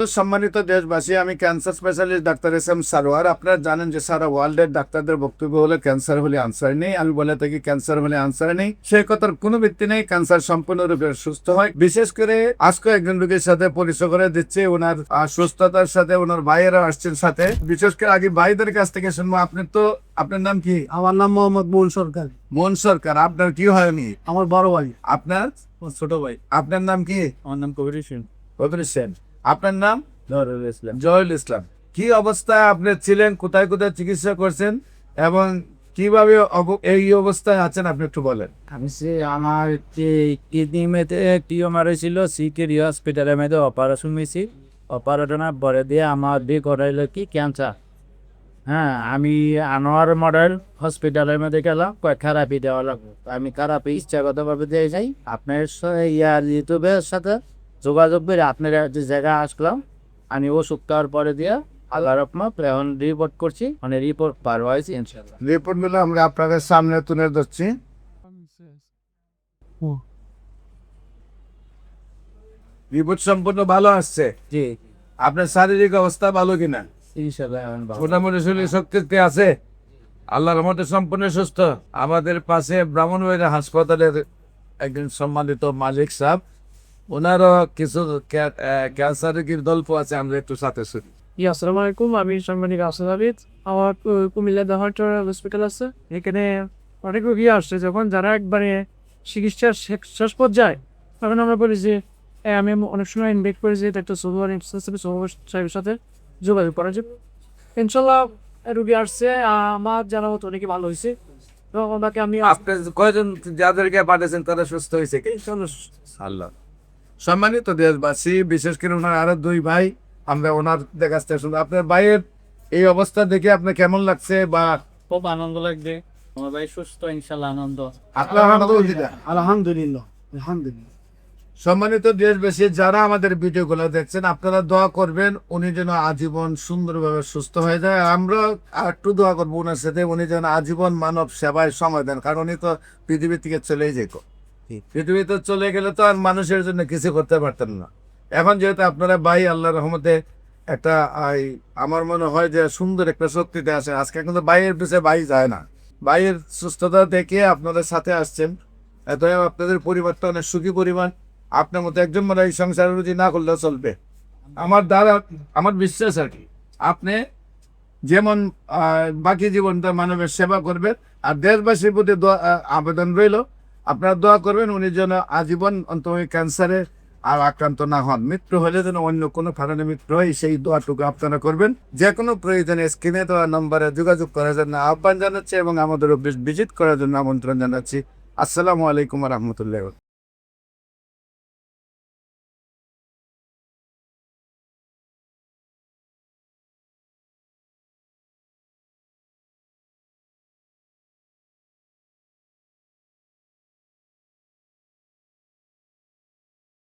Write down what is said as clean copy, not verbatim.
তো সম্মানিত দেশবাসী, আমি cancer specialist doctor S M Sarwar. আপনারা জানেন যে সারা ওয়ার্ল্ডের ডাক্তারদের বক্তব্য হলো ক্যান্সার হলে আনসার নেই। আমি বলে থাকি ক্যান্সার হলে আনসার নেই, সে কথার কোনো ভিত্তি নেই। ক্যান্সার সম্পূর্ণরূপে সুস্থ হয়। বিশেষ করে আজকে একজন রোগীর সাথে পরিচয় করে দিচ্ছে, ওনার সুস্থতার সাথে ওনার ভাইয়েরা আসছেন সাথে। বিশেষ করে আগে ভাইদের কাছ থেকে শুনবো। আপনার নাম কি? আমার নাম মোহাম্মদ মোহন সরকার। মোহন সরকার। আপনার কি হয়নি? আমার বড় ভাই। আপনার ছোট ভাই। আপনার নাম কি? আমার নাম কবির হোসেন। কবির হোসেন। আপনার নাম? জহুরুল ইসলাম। জহুরুল ইসলাম। কি অবস্থায় আপনি ছিলেন, কোথায় কোথায় চিকিৎসা করছেন এবং কিভাবে এই অবস্থায় আছেন আপনি একটু বলেন। আমার কিডনি মেতে টিউমার হয়েছিল, সিকেরি হসপিটালের মধ্যে অপারেশন হয়েছি। অপারেশনের পরে দিয়ে আমার দিয়ে করাইলো কি ক্যান্সার। হ্যাঁ, আমি আনোয়ার মডেল হসপিটালের মধ্যে গেলাম, থেরাপি দেওয়া লাগবে। আমি থেরাপি ইচ্ছাগতভাবে দিয়ে যাই। আপনার ইউটিউবের সাথে যোগাযোগ করে আপনার যে জায়গায় আসলাম, আমি ওষুধ খাওয়ার পরে দিয়ে আল্লাহ রহমত এখন রিপোর্ট করছি, মানে রিপোর্ট পার হয়েছি ইনশাল্লাহ। রিপোর্টগুলো আমরা আপনাদের সামনে তুলে ধরছি। রিপোর্ট সম্পূর্ণ ভালো আসছে। জি, আপনার শারীরিক অবস্থা ভালো কিনা? ইনশাল্লাহ এখন ভালো। মোটামুটি শরীর শক্তি আছে? আল্লাহর রহমতে সম্পূর্ণ সুস্থ। আমাদের পাশে ব্রাহ্মণবাড়িয়া হাসপাতালের একজন সম্মানিত মালিক সাহেব, ওনারও কিছু ক্যান্সার রোগীর গল্প আছে, আমরা একটু সাথে শুনি। আসসালামু আলাইকুম, আমি সাংবাদিক আসাদ আবিদ। আমার কুমিল্লা দেহাটর হসপিটাল আছে, এখানে অনেক রোগী আসছে। যখন যারা একবারে চিকিৎসার শেষ পর্যায়ে, তখন আমরা বলি যে আমি অনেক সময় ইনভাইট করি যে একটা সোহর সাহেবের সাথে যোগাযোগ করা যাবে। ইনশাল্লাহ রুগী আসছে, আমার জানা মতো অনেকে ভালো হয়েছে। তো ওনাকে আমি আপনি কয়জন যাদেরকে পাঠিয়েছেন তারা সুস্থ হয়েছে কি? আল্লাহ। সম্মানিত দেশবাসী, বিশেষ করে ওনার আরো দুই ভাই, আমরা ওনার কাছ থেকে শুনবো। আপনার ভাইয়ের এই অবস্থা দেখে আপনার কেমন লাগছে বা খুব আনন্দ লাগছে। আমার ভাই সুস্থ, ইনশাল্লাহ আনন্দ। আপনার আলহামদুলিল্লাহ। আলহামদুলিল্লাহ, আলহামদুলিল্লাহ। সম্মানিত দেশবাসী, যারা আমাদের ভিডিওগুলো দেখছেন, আপনারা দোয়া করবেন উনি যেন আজীবন সুন্দরভাবে সুস্থ হয়ে যায়। আমরা একটু দোয়া করবো ওনার সাথে, উনি যেন আজীবন মানব সেবায় সময় দেন, কারণ উনি তো পৃথিবী থেকে চলেই যেত। পৃথিবীতে চলে গেলে তো আর মানুষের জন্য কিছু করতে পারতেন না। এখন যেহেতু আপনারা ভাই, আল্লাহর রহমতে একটা আমার মনে হয় যে সুন্দর একটা শক্তিতে আসে। আজকে কিন্তু ভাইয়ের পিছিয়ে ভাই যায় না। ভাইয়ের সুস্থতা দেখে আপনাদের সাথে আসছেন, এত আপনাদের পরিবারটা অনেক সুখী পরিবার। আপনার মতো একজন মানে এই সংসার রুজি না করলেও চলবে। আমার বিশ্বাস আর কি, আপনি যেমন বাকি জীবনটা মানবের সেবা করবেন, আর দেশবাসীর প্রতি আবেদন রইল আপনারা দোয়া করবেন উনি যেন আজীবন অন্তত ক্যান্সারে আর আক্রান্ত না হন। মৃত্যু হলে যেন অন্য কোনো কারণে মৃত্যু হয়, সেই দোয়াটুকু আপনারা করবেন। যে কোনো প্রয়োজনে স্ক্রিনে দেওয়া নম্বরে যোগাযোগ করার জন্য আহ্বান জানাচ্ছি এবং আমাদের অফিস ভিজিট করার জন্য আমন্ত্রণ জানাচ্ছি। আসসালামু আলাইকুম রহমতুল্লাহ।